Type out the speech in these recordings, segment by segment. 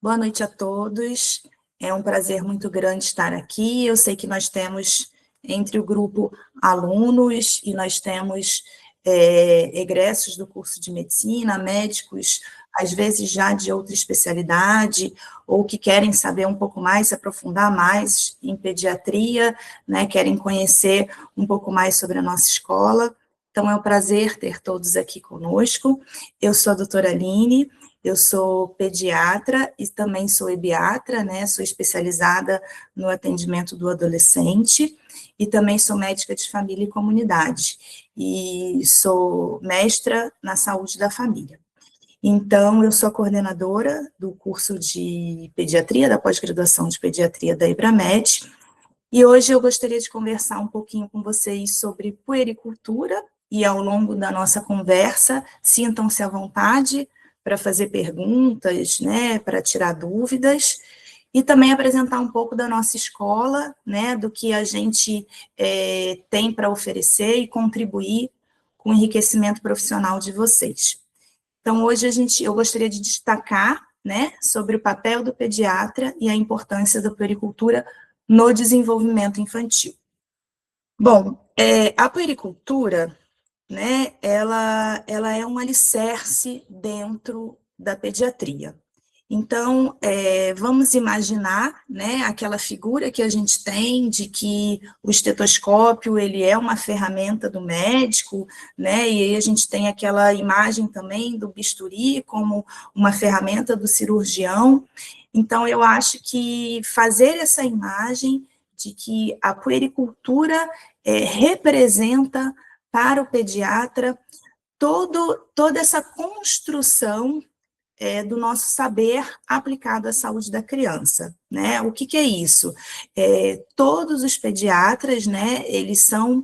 Boa noite a todos. É um prazer muito grande estar aqui. Eu sei que nós temos entre o grupo alunos e nós temos egressos do curso de medicina, médicos, às vezes já de outra especialidade, ou que querem saber um pouco mais, se aprofundar mais em pediatria, né, querem conhecer um pouco mais sobre a nossa escola. Então, é um prazer ter todos aqui conosco. Eu sou a doutora Aline. Eu sou pediatra e também sou ebiatra, né? Sou especializada no atendimento do adolescente e também sou médica de família e comunidade. E sou mestra na saúde da família. Então, eu sou a coordenadora do curso de pediatria, da pós-graduação de pediatria da Ibramed, e hoje eu gostaria de conversar um pouquinho com vocês sobre puericultura, e ao longo da nossa conversa, sintam-se à vontade para fazer perguntas, né, para tirar dúvidas, e também apresentar um pouco da nossa escola, né, do que a gente tem para oferecer e contribuir com o enriquecimento profissional de vocês. Então, hoje eu gostaria de destacar, né, sobre o papel do pediatra e a importância da puericultura no desenvolvimento infantil. Bom, a puericultura, né, ela é um alicerce dentro da pediatria. Então, vamos imaginar, né, aquela figura que a gente tem de que o estetoscópio, ele é uma ferramenta do médico, né, e aí a gente tem aquela imagem também do bisturi como uma ferramenta do cirurgião. Então, eu acho que fazer essa imagem de que a puericultura representa para o pediatra toda essa construção do nosso saber aplicado à saúde da criança, né? O que é isso? Todos os pediatras, né, eles são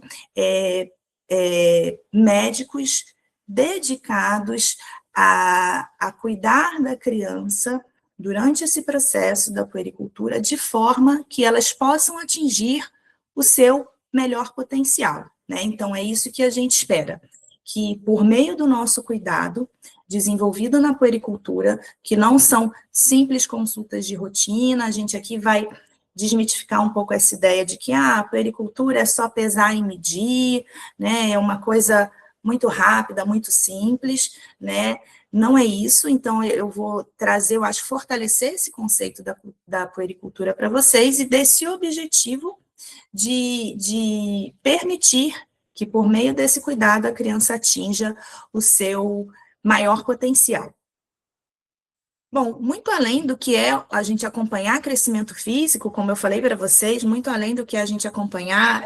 médicos dedicados a cuidar da criança durante esse processo da puericultura, de forma que elas possam atingir o seu melhor potencial, né? Então, é isso que a gente espera, que por meio do nosso cuidado, desenvolvido na puericultura, que não são simples consultas de rotina, a gente aqui vai desmitificar um pouco essa ideia de que a puericultura é só pesar e medir, né, é uma coisa muito rápida, muito simples, né, não é isso. Então eu vou trazer, eu acho, fortalecer esse conceito da puericultura para vocês e desse objetivo de permitir que, por meio desse cuidado, a criança atinja o seu maior potencial. Bom, muito além do que é a gente acompanhar crescimento físico, como eu falei para vocês, muito além do que a gente acompanhar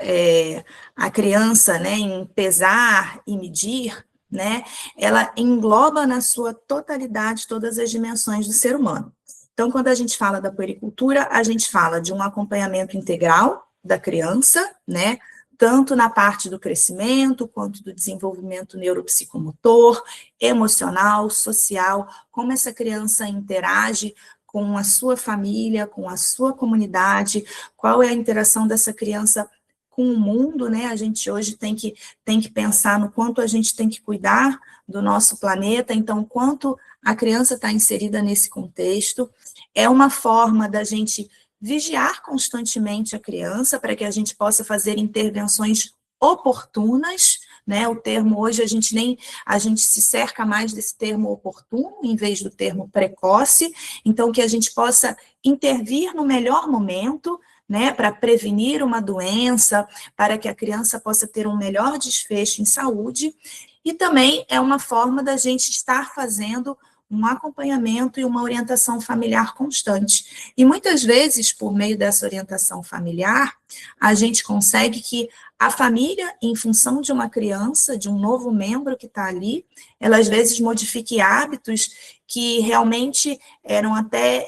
a criança, né, em pesar e medir, né, ela engloba na sua totalidade todas as dimensões do ser humano. Então, quando a gente fala da puericultura, a gente fala de um acompanhamento integral da criança, né, tanto na parte do crescimento, quanto do desenvolvimento neuropsicomotor, emocional, social, como essa criança interage com a sua família, com a sua comunidade, qual é a interação dessa criança com o mundo, né? A gente hoje tem que pensar no quanto a gente tem que cuidar do nosso planeta, então, quanto a criança está inserida nesse contexto. É uma forma da gente vigiar constantemente a criança para que a gente possa fazer intervenções oportunas, né? O termo hoje a gente se cerca mais desse termo oportuno em vez do termo precoce, então que a gente possa intervir no melhor momento, né, para prevenir uma doença, para que a criança possa ter um melhor desfecho em saúde, e também é uma forma da gente estar fazendo um acompanhamento e uma orientação familiar constante. E muitas vezes, por meio dessa orientação familiar, a gente consegue que a família, em função de uma criança, de um novo membro que está ali, ela às vezes modifique hábitos que realmente eram até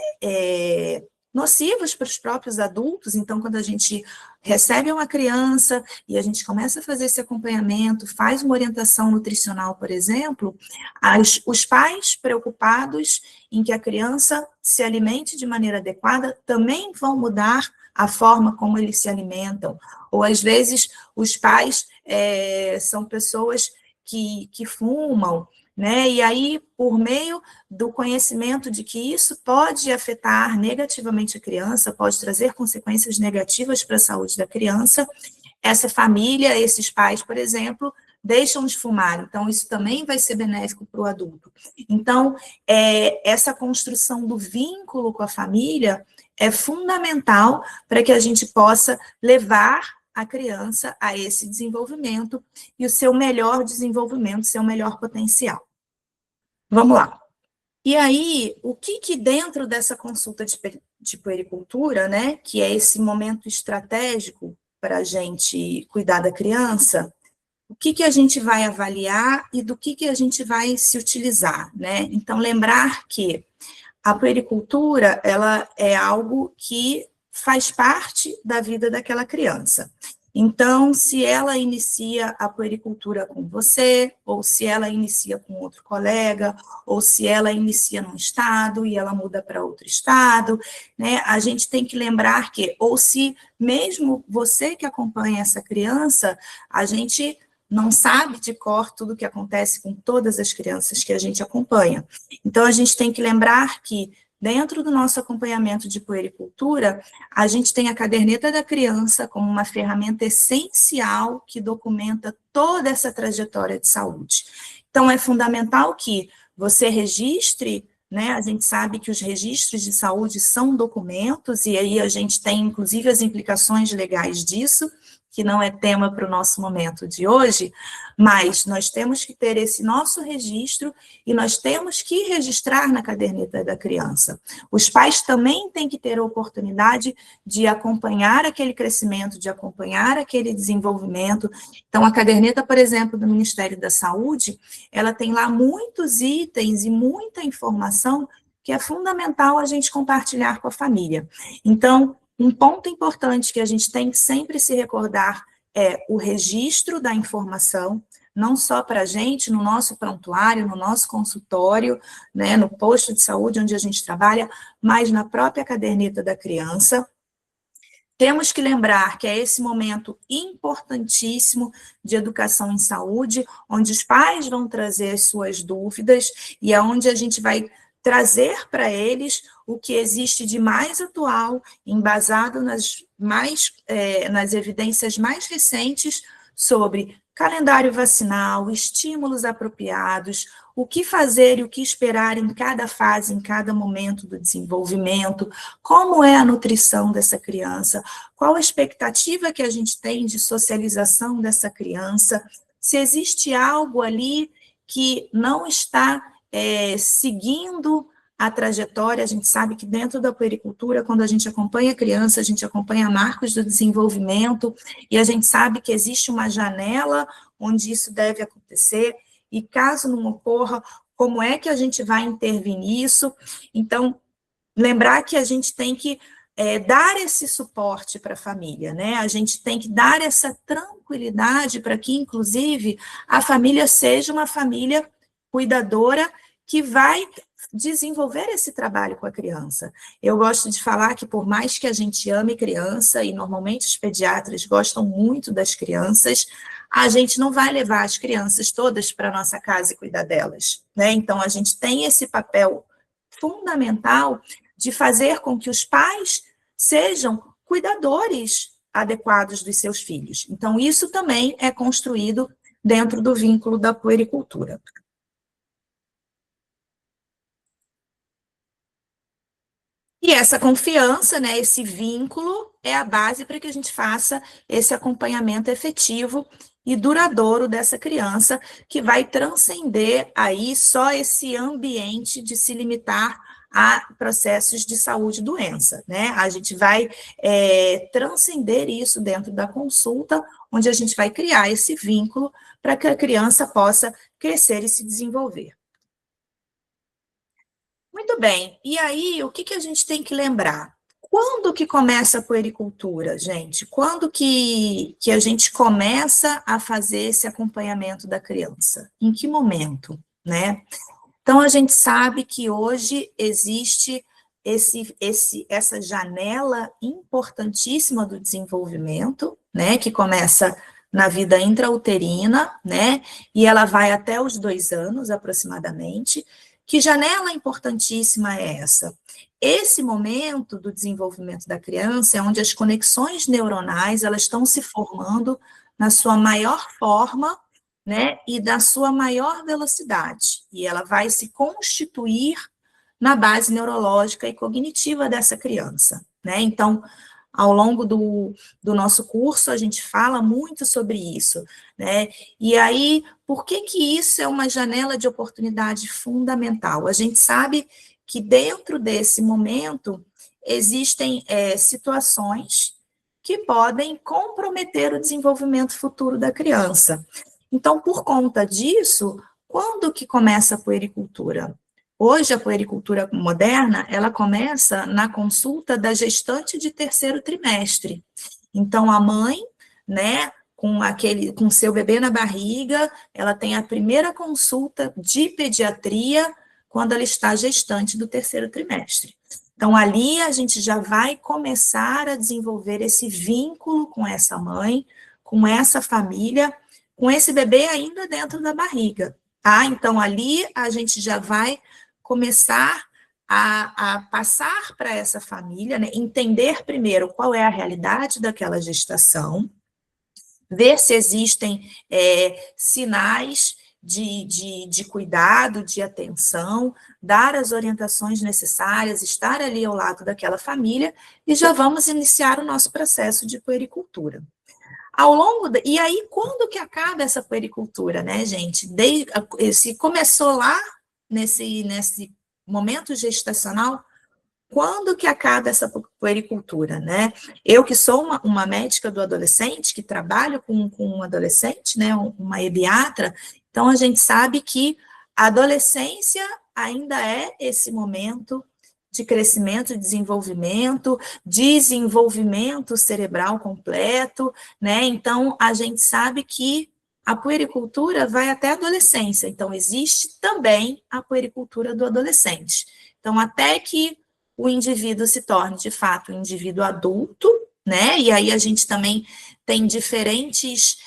nocivos para os próprios adultos. Então, quando a gente recebe uma criança e a gente começa a fazer esse acompanhamento, faz uma orientação nutricional, por exemplo, os pais preocupados em que a criança se alimente de maneira adequada também vão mudar a forma como eles se alimentam. Ou, às vezes, os pais são pessoas que fumam, né? E aí, por meio do conhecimento de que isso pode afetar negativamente a criança, pode trazer consequências negativas para a saúde da criança, essa família, esses pais, por exemplo, deixam de fumar. Então, isso também vai ser benéfico para o adulto. Então, essa construção do vínculo com a família é fundamental para que a gente possa levar a criança a esse desenvolvimento e o seu melhor desenvolvimento, seu melhor potencial. Vamos lá. E aí, o que dentro dessa consulta de puericultura, né, que é esse momento estratégico para a gente cuidar da criança, o que a gente vai avaliar e do que a gente vai se utilizar, né? Então, lembrar que a puericultura, ela é algo que faz parte da vida daquela criança. Então, se ela inicia a puericultura com você, ou se ela inicia com outro colega, ou se ela inicia num estado e ela muda para outro estado, né? A gente tem que lembrar que, ou se mesmo você que acompanha essa criança, a gente não sabe de cor tudo o que acontece com todas as crianças que a gente acompanha. Então, a gente tem que lembrar que, dentro do nosso acompanhamento de puericultura, a gente tem a caderneta da criança como uma ferramenta essencial que documenta toda essa trajetória de saúde. Então, é fundamental que você registre, né? A gente sabe que os registros de saúde são documentos, e aí a gente tem, inclusive, as implicações legais disso, que não é tema para o nosso momento de hoje, mas nós temos que ter esse nosso registro e nós temos que registrar na caderneta da criança. Os pais também têm que ter a oportunidade de acompanhar aquele crescimento, de acompanhar aquele desenvolvimento. Então, a caderneta, por exemplo, do Ministério da Saúde, ela tem lá muitos itens e muita informação que é fundamental a gente compartilhar com a família. Então, um ponto importante que a gente tem que sempre se recordar é o registro da informação, não só para a gente, no nosso prontuário, no nosso consultório, né, no posto de saúde onde a gente trabalha, mas na própria caderneta da criança. Temos que lembrar que é esse momento importantíssimo de educação em saúde, onde os pais vão trazer as suas dúvidas e é onde a gente vai trazer para eles o que existe de mais atual, embasado nas evidências mais recentes sobre calendário vacinal, estímulos apropriados, o que fazer e o que esperar em cada fase, em cada momento do desenvolvimento, como é a nutrição dessa criança, qual a expectativa que a gente tem de socialização dessa criança, se existe algo ali que não está seguindo a trajetória. A gente sabe que dentro da puericultura, quando a gente acompanha a criança, a gente acompanha marcos do desenvolvimento, e a gente sabe que existe uma janela onde isso deve acontecer, e caso não ocorra, como é que a gente vai intervir nisso? Então, lembrar que a gente tem que dar esse suporte para a família, né? A gente tem que dar essa tranquilidade para que, inclusive, a família seja uma família cuidadora que vai desenvolver esse trabalho com a criança. Eu gosto de falar que, por mais que a gente ame criança, e normalmente os pediatras gostam muito das crianças, a gente não vai levar as crianças todas para a nossa casa e cuidar delas, né? Então, a gente tem esse papel fundamental de fazer com que os pais sejam cuidadores adequados dos seus filhos. Então, isso também é construído dentro do vínculo da puericultura. E essa confiança, né, esse vínculo, é a base para que a gente faça esse acompanhamento efetivo e duradouro dessa criança, que vai transcender aí só esse ambiente de se limitar a processos de saúde e doença, né? A gente vai transcender isso dentro da consulta, onde a gente vai criar esse vínculo para que a criança possa crescer e se desenvolver. Muito bem, e aí o que a gente tem que lembrar? Quando que começa a puericultura, gente? Quando que a gente começa a fazer esse acompanhamento da criança? Em que momento, né? Então, a gente sabe que hoje existe essa janela importantíssima do desenvolvimento, né, que começa na vida intrauterina, né? E ela vai até os 2 anos, aproximadamente. Que janela importantíssima é essa? Esse momento do desenvolvimento da criança é onde as conexões neuronais elas estão se formando na sua maior forma, né, e da sua maior velocidade. E ela vai se constituir na base neurológica e cognitiva dessa criança, né? Então, ao longo do nosso curso, a gente fala muito sobre isso, né? E aí, por que que isso é uma janela de oportunidade fundamental? A gente sabe que dentro desse momento existem situações que podem comprometer o desenvolvimento futuro da criança. Então, por conta disso, quando que começa a puericultura? Hoje, a puericultura moderna, ela começa na consulta da gestante de 3º trimestre. Então, a mãe, né, com seu bebê na barriga, ela tem a primeira consulta de pediatria quando ela está gestante do 3º trimestre. Então, ali a gente já vai começar a desenvolver esse vínculo com essa mãe, com essa família, com esse bebê ainda dentro da barriga, tá? Então, ali a gente já vai começar a passar para essa família, né, entender primeiro qual é a realidade daquela gestação, ver se existem sinais de cuidado, de atenção, dar as orientações necessárias, estar ali ao lado daquela família, e já vamos iniciar o nosso processo de puericultura. E aí, quando que acaba essa puericultura, né, gente? Se começou lá, nesse momento gestacional, quando que acaba essa puericultura, né? Eu que sou uma médica do adolescente, que trabalho com um adolescente, né, uma pediatra, então a gente sabe que a adolescência ainda é esse momento de crescimento, desenvolvimento cerebral completo, né? Então a gente sabe que a puericultura vai até a adolescência, então existe também a puericultura do adolescente. Então, até que o indivíduo se torne, de fato, um indivíduo adulto, né? E aí a gente também tem diferentes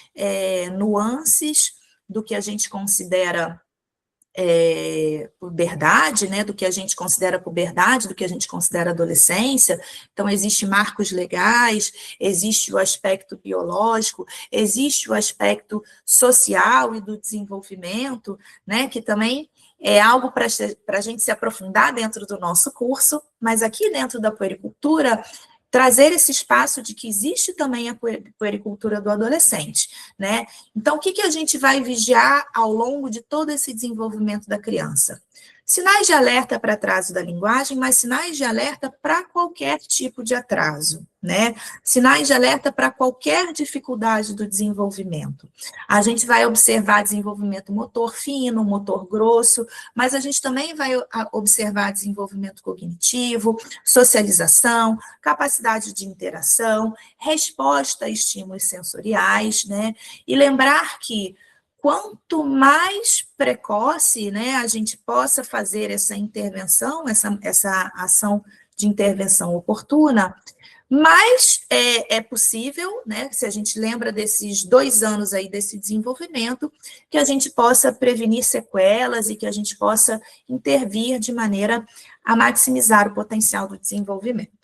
nuances do que a gente considera puberdade, né, do que a gente considera puberdade, do que a gente considera adolescência. Então, existem marcos legais, existe o aspecto biológico, existe o aspecto social e do desenvolvimento, né, que também é algo para a gente se aprofundar dentro do nosso curso, mas aqui dentro da puericultura, trazer esse espaço de que existe também a puericultura do adolescente, né? Então, o que a gente vai vigiar ao longo de todo esse desenvolvimento da criança? Sinais de alerta para atraso da linguagem, mas sinais de alerta para qualquer tipo de atraso, né? Sinais de alerta para qualquer dificuldade do desenvolvimento. A gente vai observar desenvolvimento motor fino, motor grosso, mas a gente também vai observar desenvolvimento cognitivo, socialização, capacidade de interação, resposta a estímulos sensoriais, né? E lembrar que quanto mais precoce, né, a gente possa fazer essa intervenção, essa ação de intervenção oportuna, mais é possível, né, se a gente lembra desses 2 anos aí desse desenvolvimento, que a gente possa prevenir sequelas e que a gente possa intervir de maneira a maximizar o potencial do desenvolvimento.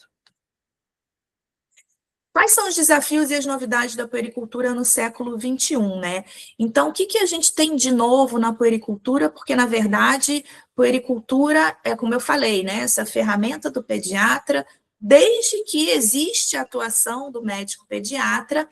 Quais são os desafios e as novidades da puericultura no século XXI, né? Então, o que a gente tem de novo na puericultura? Porque, na verdade, puericultura é, como eu falei, né? Essa ferramenta do pediatra, desde que existe a atuação do médico pediatra,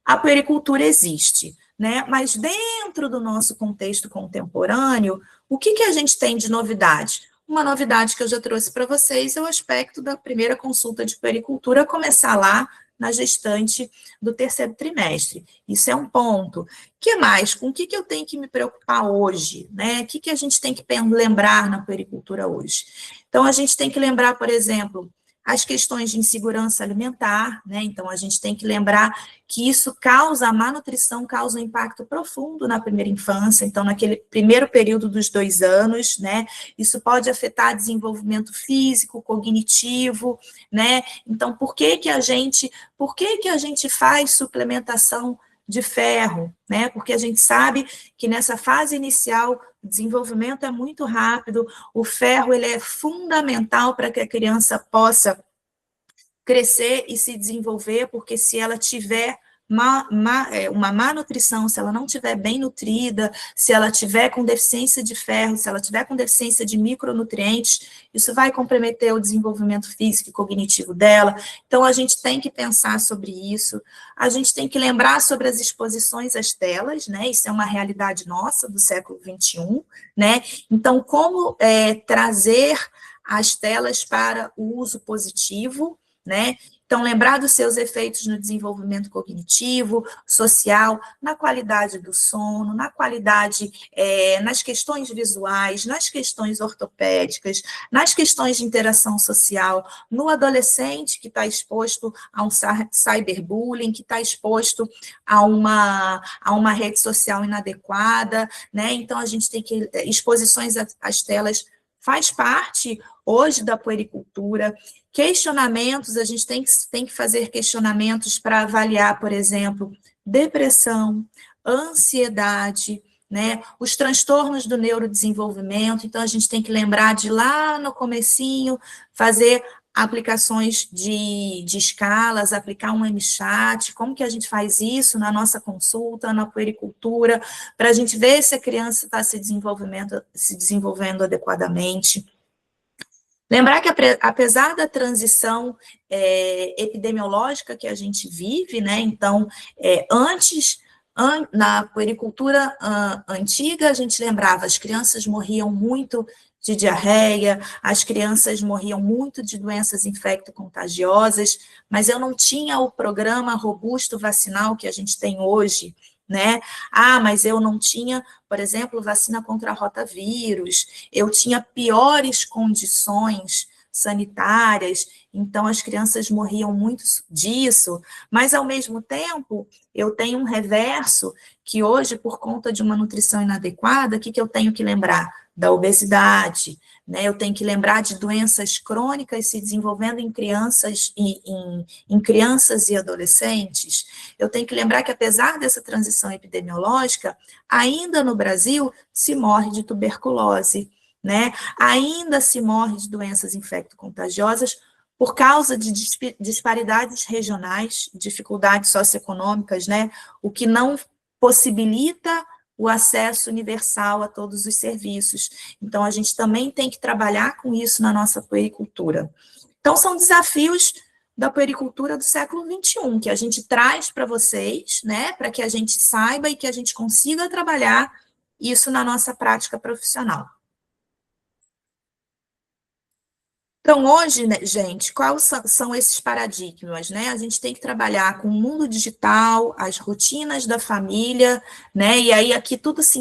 a puericultura existe, né? Mas dentro do nosso contexto contemporâneo, o que a gente tem de novidade? Uma novidade que eu já trouxe para vocês é o aspecto da primeira consulta de puericultura começar lá na gestante do 3º trimestre. Isso é um ponto. O que mais? Com o que eu tenho que me preocupar hoje? Né? O que a gente tem que lembrar na puericultura hoje? Então, a gente tem que lembrar, por exemplo, as questões de insegurança alimentar, né? Então, a gente tem que lembrar que isso a má nutrição causa um impacto profundo na primeira infância, então, naquele primeiro período dos 2 anos, né? Isso pode afetar desenvolvimento físico, cognitivo, né? Então, por que a gente faz suplementação de ferro, né? Porque a gente sabe que nessa fase inicial o desenvolvimento é muito rápido, o ferro ele é fundamental para que a criança possa crescer e se desenvolver, porque se ela tiver uma má nutrição, se ela não estiver bem nutrida, se ela tiver com deficiência de ferro, se ela tiver com deficiência de micronutrientes, isso vai comprometer o desenvolvimento físico e cognitivo dela. Então, a gente tem que pensar sobre isso, a gente tem que lembrar sobre as exposições às telas, né? Isso é uma realidade nossa do século XXI, né? Então, como trazer as telas para o uso positivo, né? Então, lembrar dos seus efeitos no desenvolvimento cognitivo, social, na qualidade do sono, na qualidade, nas questões visuais, nas questões ortopédicas, nas questões de interação social, no adolescente que está exposto a um cyberbullying, que está exposto a uma rede social inadequada, né? Então, a gente tem que, exposições às telas faz parte hoje da puericultura. Questionamentos, a gente tem que fazer questionamentos para avaliar, por exemplo, depressão, ansiedade, né, os transtornos do neurodesenvolvimento. Então, a gente tem que lembrar de lá no comecinho, fazer aplicações de escalas, aplicar um MChat, como que a gente faz isso na nossa consulta, na puericultura, para a gente ver se a criança está se desenvolvendo adequadamente. Lembrar que, apesar da transição epidemiológica que a gente vive, né, então, na puericultura antiga, a gente lembrava, as crianças morriam muito de diarreia, as crianças morriam muito de doenças infecto-contagiosas, mas eu não tinha o programa robusto vacinal que a gente tem hoje, né? Mas eu não tinha, por exemplo, vacina contra rotavírus, eu tinha piores condições sanitárias, então as crianças morriam muito disso, mas ao mesmo tempo eu tenho um reverso que hoje, por conta de uma nutrição inadequada, o que eu tenho que lembrar? Da obesidade, né? Eu tenho que lembrar de doenças crônicas se desenvolvendo em crianças em crianças e adolescentes. Eu tenho que lembrar que, apesar dessa transição epidemiológica, ainda no Brasil se morre de tuberculose, né? Ainda se morre de doenças infecto-contagiosas por causa de disparidades regionais, dificuldades socioeconômicas, né? O que não possibilita o acesso universal a todos os serviços. Então, a gente também tem que trabalhar com isso na nossa puericultura. Então, são desafios da puericultura do século XXI, que a gente traz para vocês, né, para que a gente saiba e que a gente consiga trabalhar isso na nossa prática profissional. Então, hoje, né, gente, quais são esses paradigmas, né? A gente tem que trabalhar com o mundo digital, as rotinas da família, né? E aí aqui tudo se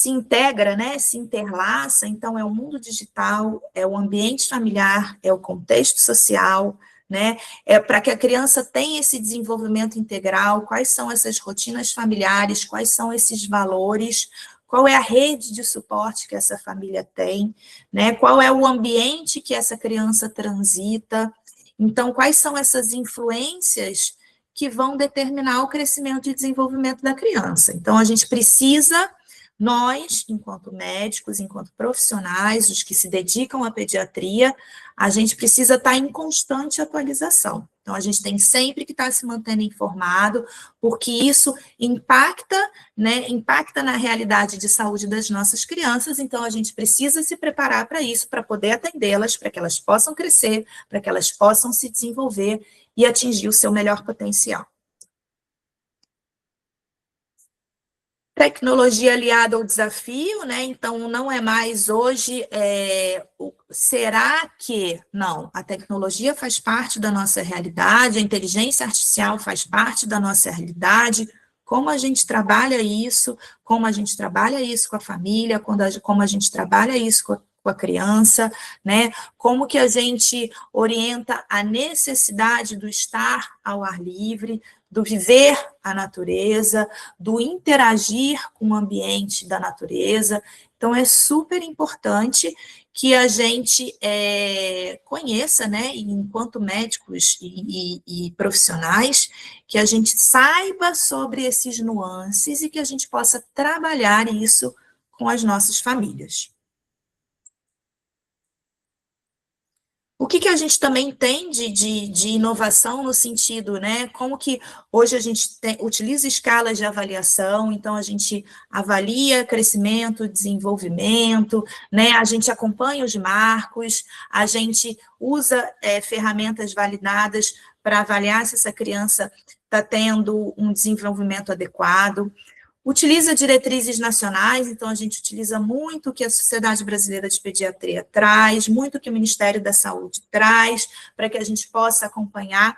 integra, né? Se interlaça. Então, é o mundo digital, é o ambiente familiar, é o contexto social, né? É para que a criança tenha esse desenvolvimento integral, quais são essas rotinas familiares, quais são esses valores, qual é a rede de suporte que essa família tem, né? Qual é o ambiente que essa criança transita. Então, quais são essas influências que vão determinar o crescimento e desenvolvimento da criança. Então, a gente precisa, nós, enquanto médicos, enquanto profissionais, os que se dedicam à pediatria, a gente precisa estar em constante atualização. Então, a gente tem sempre que estar se mantendo informado, porque isso impacta, né, impacta na realidade de saúde das nossas crianças, então a gente precisa se preparar para isso, para poder atendê-las, para que elas possam crescer, para que elas possam se desenvolver e atingir o seu melhor potencial. Tecnologia aliada ao desafio, né? Então, não é mais hoje, será que? Não, a tecnologia faz parte da nossa realidade, a inteligência artificial faz parte da nossa realidade, como a gente trabalha isso, como a gente trabalha isso com a família, como a gente trabalha isso com a criança, né? Como que a gente orienta a necessidade do estar ao ar livre. do viver a natureza, do interagir com o ambiente da natureza. Então, é super importante que a gente conheça, né, enquanto médicos e profissionais, que a gente saiba sobre esses nuances e que a gente possa trabalhar isso com as nossas famílias. O que a gente também tem de inovação no sentido, né? Como que hoje a gente utiliza escalas de avaliação, então a gente avalia crescimento, desenvolvimento, né? A gente acompanha os marcos, a gente usa ferramentas validadas para avaliar se essa criança está tendo um desenvolvimento adequado. Utiliza diretrizes nacionais, então a gente utiliza muito o que a Sociedade Brasileira de Pediatria traz, muito o que o Ministério da Saúde traz, para que a gente possa acompanhar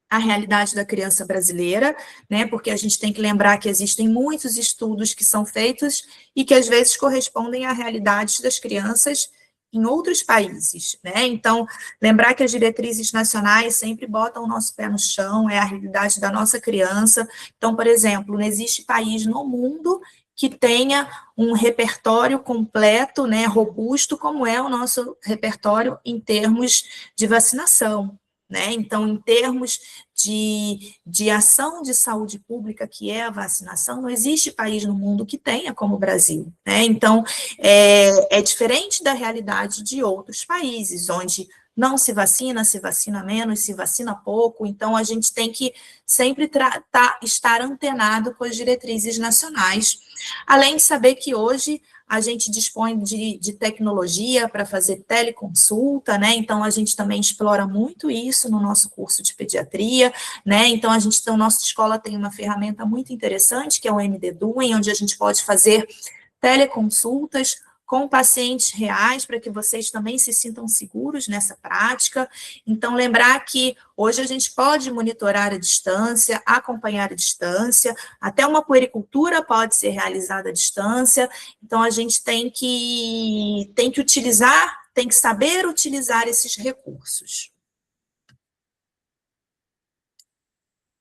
a realidade da criança brasileira, né? Porque a gente tem que lembrar que existem muitos estudos que são feitos e que às vezes correspondem à realidade das crianças em outros países, né? Então, lembrar que as diretrizes nacionais sempre botam o nosso pé no chão, é a realidade da nossa criança. Então, por exemplo, não existe país no mundo que tenha um repertório completo, né, robusto, como é o nosso repertório em termos de vacinação, né? Então, em termos de ação de saúde pública, que é a vacinação, não existe país no mundo que tenha como o Brasil, né? Então, é diferente da realidade de outros países, onde não se vacina menos, se vacina pouco, então a gente tem que sempre estar antenado com as diretrizes nacionais, além de saber que hoje a gente dispõe de tecnologia para fazer teleconsulta, né? Então a gente também explora muito isso no nosso curso de pediatria, né? Então a nossa escola tem uma ferramenta muito interessante, que é o MD Duem, onde a gente pode fazer teleconsultas com pacientes reais, para que vocês também se sintam seguros nessa prática. Então, lembrar que hoje a gente pode monitorar a distância, acompanhar a distância, até uma puericultura pode ser realizada à distância, então a gente tem que utilizar, tem que saber utilizar esses recursos.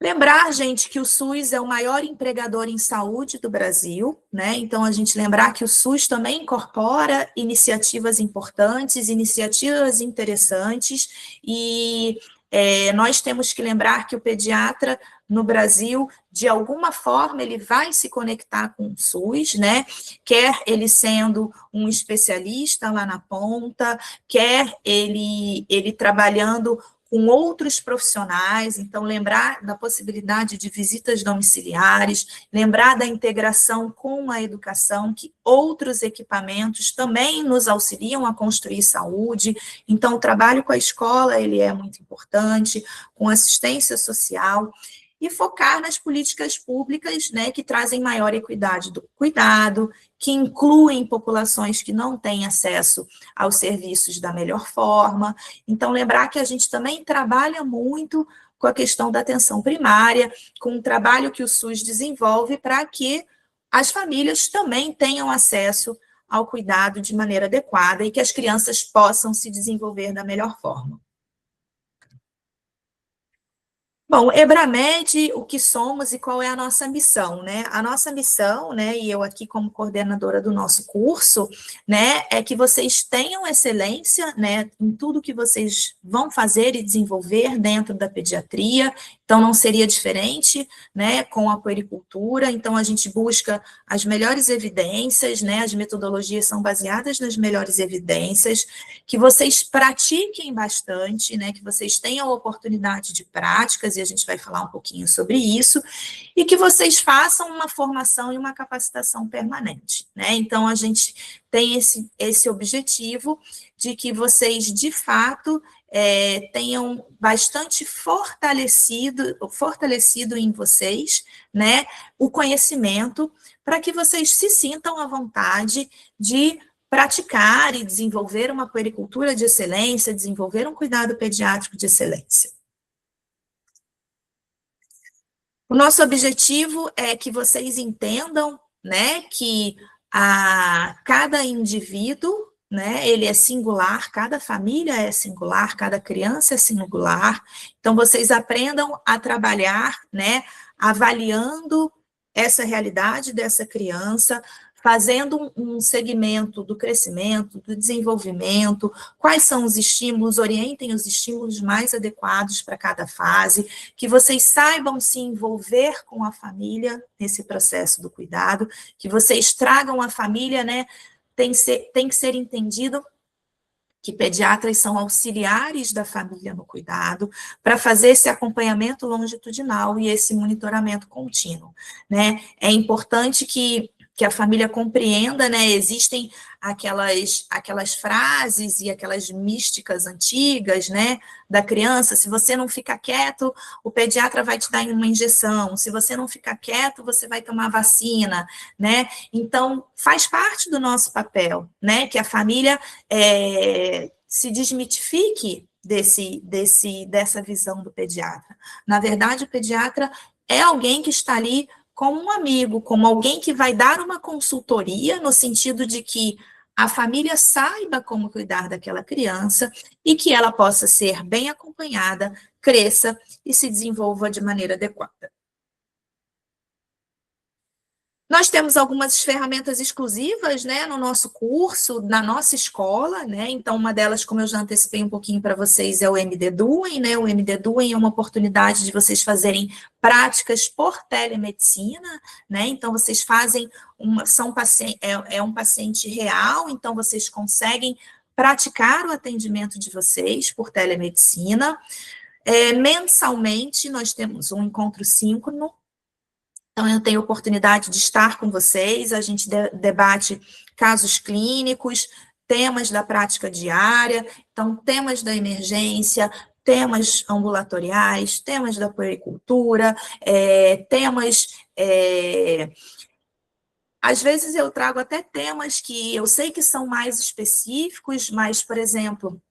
Lembrar, gente, que o SUS é o maior empregador em saúde do Brasil, né? Então, a gente lembrar que o SUS também incorpora iniciativas importantes, iniciativas interessantes, e nós temos que lembrar que o pediatra no Brasil, de alguma forma, ele vai se conectar com o SUS, né? Quer ele sendo um especialista lá na ponta, quer ele trabalhando com outros profissionais, então lembrar da possibilidade de visitas domiciliares, lembrar da integração com a educação, que outros equipamentos também nos auxiliam a construir saúde, então o trabalho com a escola, ele é muito importante, com assistência social, e focar nas políticas públicas, né, que trazem maior equidade do cuidado, que incluem populações que não têm acesso aos serviços da melhor forma. Então, lembrar que a gente também trabalha muito com a questão da atenção primária, com o trabalho que o SUS desenvolve para que as famílias também tenham acesso ao cuidado de maneira adequada e que as crianças possam se desenvolver da melhor forma. Bom, Ebramed, o que somos e qual é a nossa missão, né? A nossa missão, né, e eu aqui como coordenadora do nosso curso, né, é que vocês tenham excelência, né, em tudo que vocês vão fazer e desenvolver dentro da pediatria, então não seria diferente, né, com a puericultura, então a gente busca as melhores evidências, né, as metodologias são baseadas nas melhores evidências, que vocês pratiquem bastante, né, que vocês tenham a oportunidade de práticas, e a gente vai falar um pouquinho sobre isso, e que vocês façam uma formação e uma capacitação permanente, né? Então, a gente tem esse objetivo de que vocês, de fato, tenham bastante fortalecido em vocês, né, o conhecimento, para que vocês se sintam à vontade de praticar e desenvolver uma puericultura de excelência, desenvolver um cuidado pediátrico de excelência. O nosso objetivo é que vocês entendam, né, que cada indivíduo né? Ele é singular, cada família é singular, cada criança é singular. Então, vocês aprendam a trabalhar, né? Avaliando essa realidade dessa criança, fazendo um segmento do crescimento, do desenvolvimento, quais são os estímulos, orientem os estímulos mais adequados para cada fase, que vocês saibam se envolver com a família nesse processo do cuidado, que vocês tragam a família, né? Tem que ser entendido que pediatras são auxiliares da família no cuidado, para fazer esse acompanhamento longitudinal e esse monitoramento contínuo, né? É importante que a família compreenda, né? Existem aquelas frases e aquelas místicas antigas, né? Da criança, se você não ficar quieto, o pediatra vai te dar uma injeção, se você não ficar quieto, você vai tomar vacina, né? Então, faz parte do nosso papel, né? Que a família se desmitifique dessa visão do pediatra. Na verdade, o pediatra é alguém que está ali como um amigo, como alguém que vai dar uma consultoria, no sentido de que a família saiba como cuidar daquela criança e que ela possa ser bem acompanhada, cresça e se desenvolva de maneira adequada. Nós temos algumas ferramentas exclusivas, né, no nosso curso, na nossa escola, né, então uma delas, como eu já antecipei um pouquinho para vocês, é o MD Doing, né, o MD Doing é uma oportunidade de vocês fazerem práticas por telemedicina, né, então vocês fazem, um paciente real, então vocês conseguem praticar o atendimento de vocês por telemedicina. Mensalmente, nós temos um encontro síncrono. Então, eu tenho a oportunidade de estar com vocês, a gente debate casos clínicos, temas da prática diária, então, temas da emergência, temas ambulatoriais, temas da puericultura, temas... às vezes eu trago até temas que eu sei que são mais específicos, mas, por exemplo,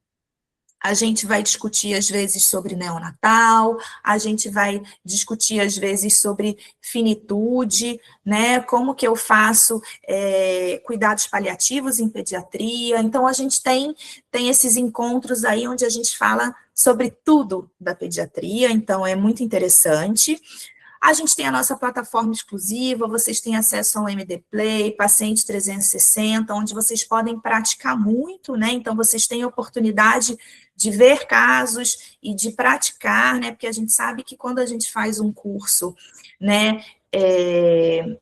a gente vai discutir, às vezes, sobre neonatal, a gente vai discutir, às vezes, sobre finitude, né? Como que eu faço cuidados paliativos em pediatria. Então, a gente tem esses encontros aí onde a gente fala sobre tudo da pediatria, então é muito interessante. A gente tem a nossa plataforma exclusiva, vocês têm acesso ao MD Play, Paciente 360, onde vocês podem praticar muito, né? Então, vocês têm a oportunidade de ver casos e de praticar, né? Porque a gente sabe que quando a gente faz um curso, né,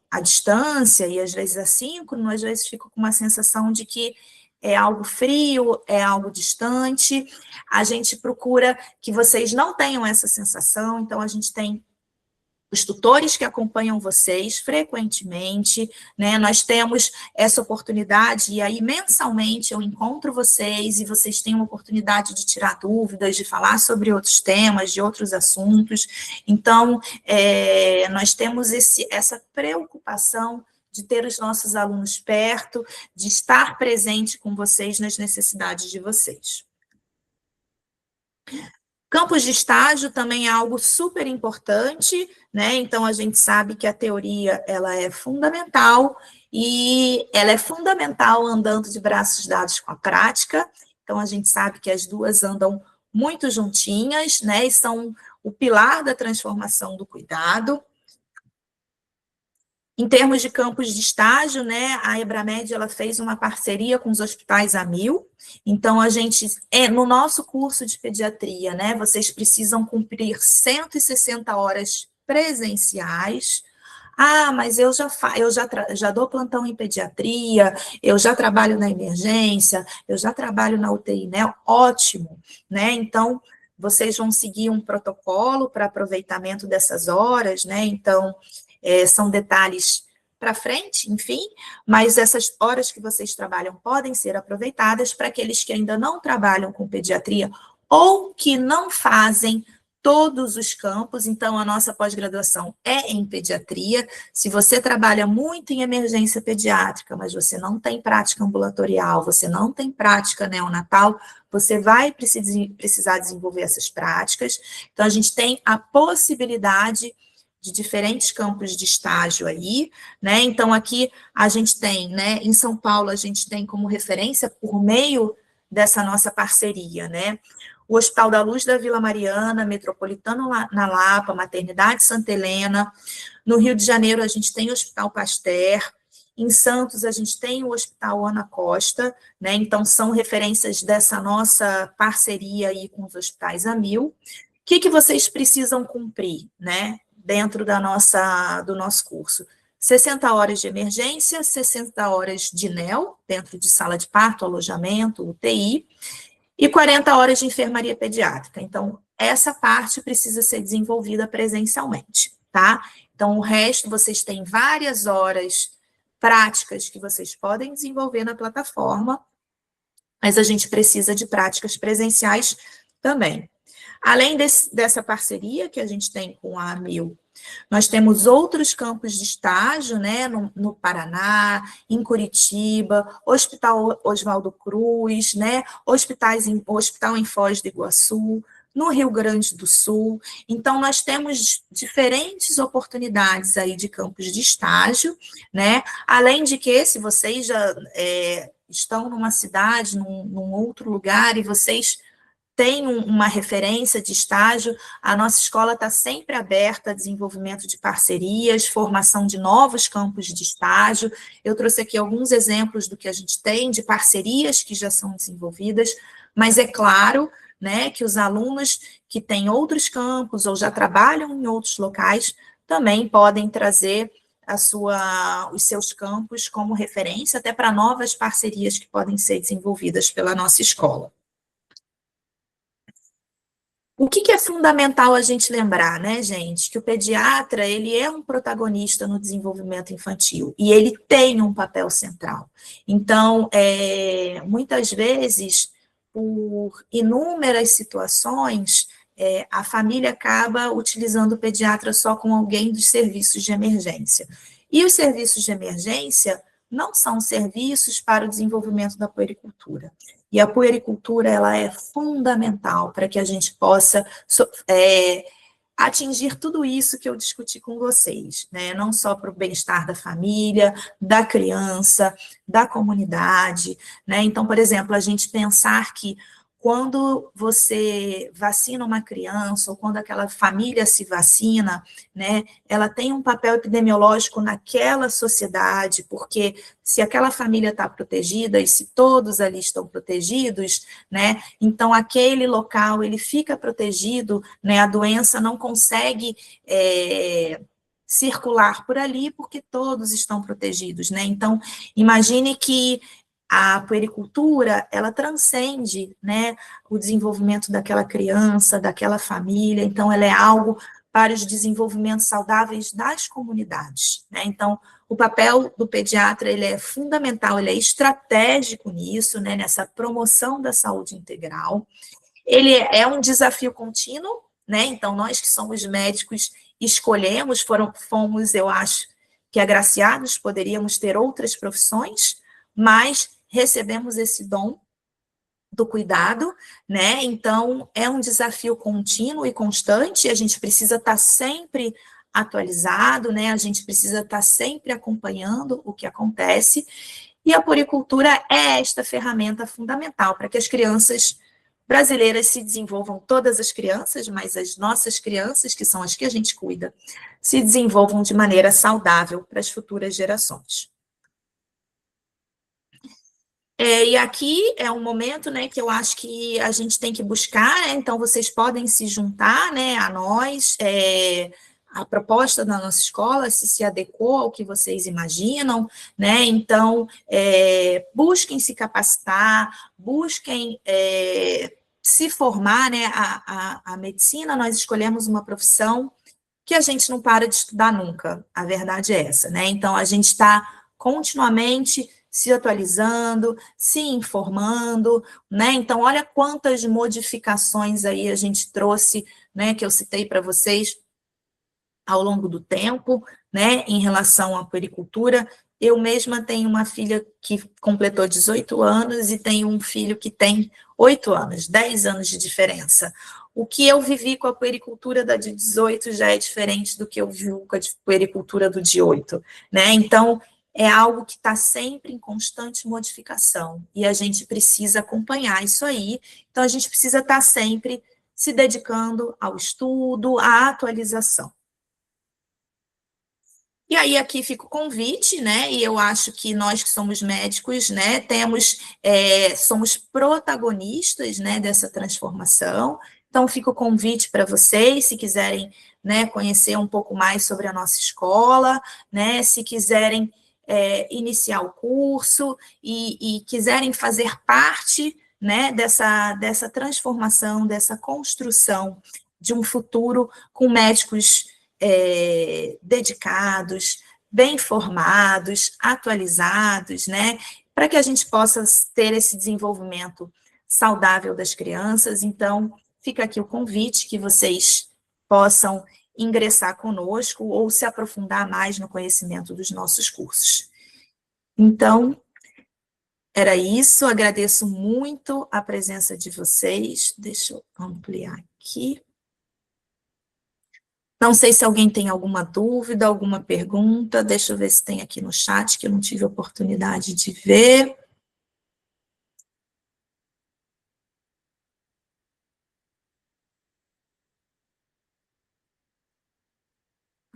à distância e às vezes assíncrono, às vezes fica com uma sensação de que é algo frio, é algo distante. A gente procura que vocês não tenham essa sensação, então a gente tem os tutores que acompanham vocês frequentemente, né? Nós temos essa oportunidade, e aí mensalmente eu encontro vocês, e vocês têm uma oportunidade de tirar dúvidas, de falar sobre outros temas, de outros assuntos. Então, nós temos essa preocupação de ter os nossos alunos perto, de estar presente com vocês nas necessidades de vocês. Campos de estágio também é algo super importante, né? Então, a gente sabe que a teoria, ela é fundamental, e ela é fundamental andando de braços dados com a prática. Então, a gente sabe que as duas andam muito juntinhas, né? E são o pilar da transformação do cuidado. Em termos de campos de estágio, né, a Ebramed, ela fez uma parceria com os hospitais AMIL, então a gente, no nosso curso de pediatria, né, vocês precisam cumprir 160 horas presenciais. Ah, mas eu já dou plantão em pediatria, eu já trabalho na emergência, eu já trabalho na UTI, né, ótimo, né, então vocês vão seguir um protocolo para aproveitamento dessas horas, né, então são detalhes para frente, enfim, mas essas horas que vocês trabalham podem ser aproveitadas para aqueles que ainda não trabalham com pediatria ou que não fazem todos os campos. Então, a nossa pós-graduação é em pediatria. Se você trabalha muito em emergência pediátrica, mas você não tem prática ambulatorial, você não tem prática neonatal, você vai precisar desenvolver essas práticas. Então, a gente tem a possibilidade de diferentes campos de estágio aí, né? Então, aqui a gente tem, né, em São Paulo, a gente tem como referência, por meio dessa nossa parceria, né, o Hospital da Luz da Vila Mariana, Metropolitano na Lapa, Maternidade Santa Helena. No Rio de Janeiro, a gente tem o Hospital Pasteur. Em Santos, a gente tem o Hospital Ana Costa, né? Então, são referências dessa nossa parceria aí com os hospitais AMIL. O que vocês precisam cumprir, né? Dentro do nosso curso? 60 horas de emergência, 60 horas de NEL, dentro de sala de parto, alojamento, UTI, e 40 horas de enfermaria pediátrica. Então, essa parte precisa ser desenvolvida presencialmente, tá? Então, o resto, vocês têm várias horas práticas que vocês podem desenvolver na plataforma, mas a gente precisa de práticas presenciais também. Além dessa parceria que a gente tem com a AMIL, nós temos outros campos de estágio, né, no Paraná, em Curitiba, Hospital Oswaldo Cruz, né, hospital em Foz do Iguaçu, no Rio Grande do Sul. Então, nós temos diferentes oportunidades aí de campos de estágio, né, além de que, se vocês já estão numa cidade, num outro lugar, e vocês tem uma referência de estágio, a nossa escola está sempre aberta a desenvolvimento de parcerias, formação de novos campos de estágio. Eu trouxe aqui alguns exemplos do que a gente tem, de parcerias que já são desenvolvidas, mas é claro, né, que os alunos que têm outros campos ou já trabalham em outros locais também podem trazer os seus campos como referência, até para novas parcerias que podem ser desenvolvidas pela nossa escola. O que é fundamental a gente lembrar, né, gente? Que o pediatra, ele é um protagonista no desenvolvimento infantil, e ele tem um papel central. Então, muitas vezes, por inúmeras situações, a família acaba utilizando o pediatra só com alguém dos serviços de emergência. E os serviços de emergência não são serviços para o desenvolvimento da puericultura. E a puericultura, ela é fundamental para que a gente possa atingir tudo isso que eu discuti com vocês, né? Não só para o bem-estar da família, da criança, da comunidade, né? Então, por exemplo, a gente pensar que quando você vacina uma criança, ou quando aquela família se vacina, né, ela tem um papel epidemiológico naquela sociedade, porque se aquela família está protegida, e se todos ali estão protegidos, né, então aquele local, ele fica protegido, né, a doença não consegue circular por ali, porque todos estão protegidos, né, então imagine que a puericultura, ela transcende, né, o desenvolvimento daquela criança, daquela família, então ela é algo para os desenvolvimentos saudáveis das comunidades, né? Então, o papel do pediatra, ele é fundamental, ele é estratégico nisso, né, nessa promoção da saúde integral. Ele é um desafio contínuo, né? Então, nós que somos médicos escolhemos, fomos, eu acho, que agraciados, poderíamos ter outras profissões, mas recebemos esse dom do cuidado, né? Então, é um desafio contínuo e constante, a gente precisa estar sempre atualizado, né? A gente precisa estar sempre acompanhando o que acontece, e a puericultura é esta ferramenta fundamental para que as crianças brasileiras se desenvolvam, todas as crianças, mas as nossas crianças, que são as que a gente cuida, se desenvolvam de maneira saudável para as futuras gerações. E aqui é um momento, né, que eu acho que a gente tem que buscar, né, então vocês podem se juntar, né, a nós, a proposta da nossa escola se adequou ao que vocês imaginam, né, então busquem se capacitar, busquem se formar, né, a medicina, nós escolhemos uma profissão que a gente não para de estudar nunca, a verdade é essa, né, então a gente está continuamente se atualizando, se informando, né? Então, olha quantas modificações aí a gente trouxe, né, que eu citei para vocês ao longo do tempo, né, em relação à puericultura, Eu mesma tenho uma filha que completou 18 anos e tenho um filho que tem 8 anos, 10 anos de diferença. O que eu vivi com a puericultura da de 18 já é diferente do que eu vivo com a puericultura do de 8, né? Então, é algo que está sempre em constante modificação e a gente precisa acompanhar isso aí. Então, a gente precisa estar sempre se dedicando ao estudo, à atualização. E aí aqui fica o convite, né? E eu acho que nós que somos médicos, né, somos protagonistas, né, dessa transformação. Então fica o convite para vocês, se quiserem, né, conhecer um pouco mais sobre a nossa escola, né, se quiserem iniciar o curso e quiserem fazer parte, né, dessa transformação, dessa construção de um futuro com médicos dedicados, bem formados, atualizados, né, para que a gente possa ter esse desenvolvimento saudável das crianças. Então, fica aqui o convite que vocês possam ingressar conosco ou se aprofundar mais no conhecimento dos nossos cursos. Então, era isso, agradeço muito a presença de vocês. Deixa eu ampliar aqui. Não sei se alguém tem alguma dúvida, alguma pergunta. Deixa eu ver se tem aqui no chat, que eu não tive oportunidade de ver.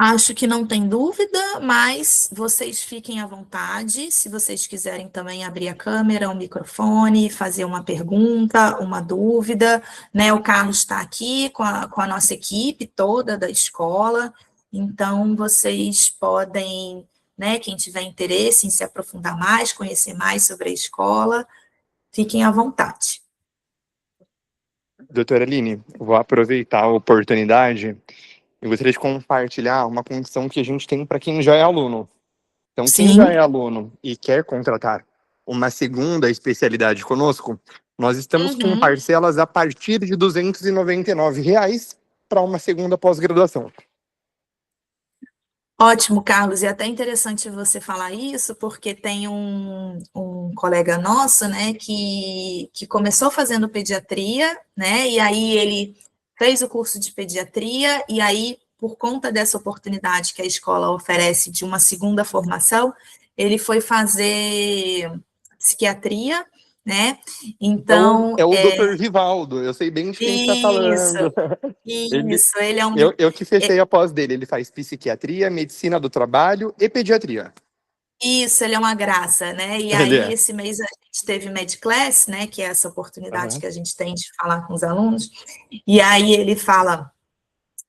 Acho que não tem dúvida, mas vocês fiquem à vontade. Se vocês quiserem também abrir a câmera, o microfone, fazer uma pergunta, uma dúvida, né? O Carlos está aqui com a nossa equipe toda da escola, então vocês podem, né? Quem tiver interesse em se aprofundar mais, conhecer mais sobre a escola, fiquem à vontade. Doutora Aline, vou aproveitar a oportunidade e gostaria de compartilhar uma condição que a gente tem para quem já é aluno. Então, quem já Sim. é aluno e quer contratar uma segunda especialidade conosco, nós estamos com parcelas a partir de R$ 299 para uma segunda pós-graduação. Ótimo, Carlos, e até interessante você falar isso, porque tem um colega nosso, né, que começou fazendo pediatria, né, e aí ele fez o curso de pediatria, e aí, por conta dessa oportunidade que a escola oferece de uma segunda formação, ele foi fazer psiquiatria, né, então... É o Dr. Rivaldo, eu sei bem de quem está falando. Isso, ele é um... Eu que fechei a pós dele, ele faz psiquiatria, medicina do trabalho e pediatria. Isso, ele é uma graça, né? E aí, esse mês a gente teve MedClass, né? Que é essa oportunidade que a gente tem de falar com os alunos. E aí ele fala: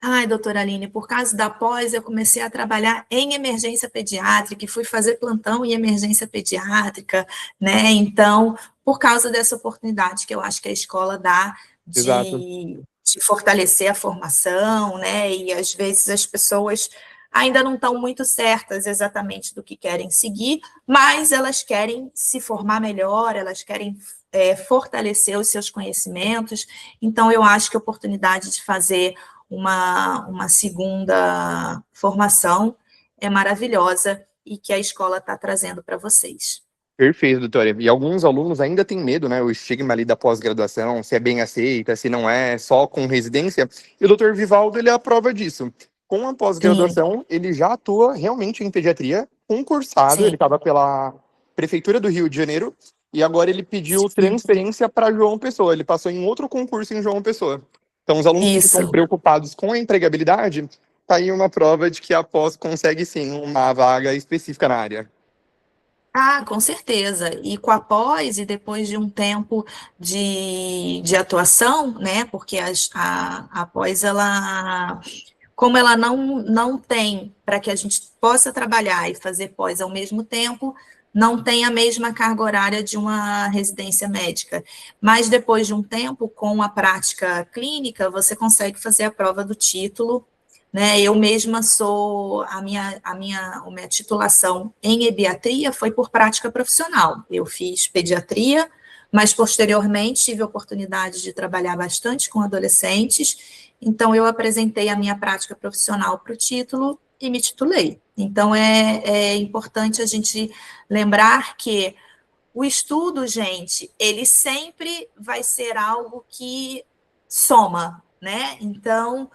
ai, doutora Aline, por causa da pós, eu comecei a trabalhar em emergência pediátrica e fui fazer plantão em emergência pediátrica, né? Então, por causa dessa oportunidade que eu acho que a escola dá de fortalecer a formação, né? E às vezes as pessoas ainda não estão muito certas exatamente do que querem seguir, mas elas querem se formar melhor, elas querem fortalecer os seus conhecimentos. Então, eu acho que a oportunidade de fazer uma segunda formação é maravilhosa e que a escola está trazendo para vocês. Perfeito, doutora. E alguns alunos ainda têm medo, né? O estigma ali da pós-graduação, se é bem aceita, se não é, só com residência. E o doutor Vivaldo, ele é a prova disso. Com a pós-graduação, ele já atua realmente em pediatria, concursado, ele estava pela Prefeitura do Rio de Janeiro, e agora ele pediu transferência para João Pessoa. Ele passou em outro concurso em João Pessoa. Então, os alunos que estão preocupados com a empregabilidade, tá aí uma prova de que a pós consegue sim uma vaga específica na área. Ah, com certeza. E com a pós, e depois de um tempo de atuação, né? Porque a pós, ela, como ela não tem para que a gente possa trabalhar e fazer pós ao mesmo tempo, não tem a mesma carga horária de uma residência médica. Mas depois de um tempo, com a prática clínica, você consegue fazer a prova do título, né? Eu mesma sou, a minha titulação em ebiatria foi por prática profissional. Eu fiz pediatria, mas posteriormente tive a oportunidade de trabalhar bastante com adolescentes, então eu apresentei a minha prática profissional para o título e me titulei. Então, é importante a gente lembrar que o estudo, gente, ele sempre vai ser algo que soma, né? Então,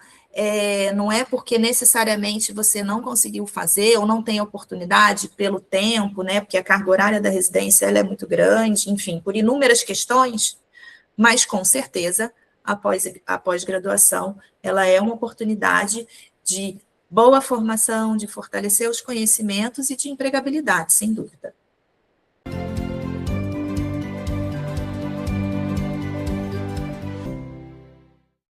não é porque necessariamente você não conseguiu fazer ou não tem oportunidade pelo tempo, né? Porque a carga horária da residência ela é muito grande, enfim, por inúmeras questões, mas com certeza a pós-graduação ela é uma oportunidade de boa formação, de fortalecer os conhecimentos e de empregabilidade, sem dúvida.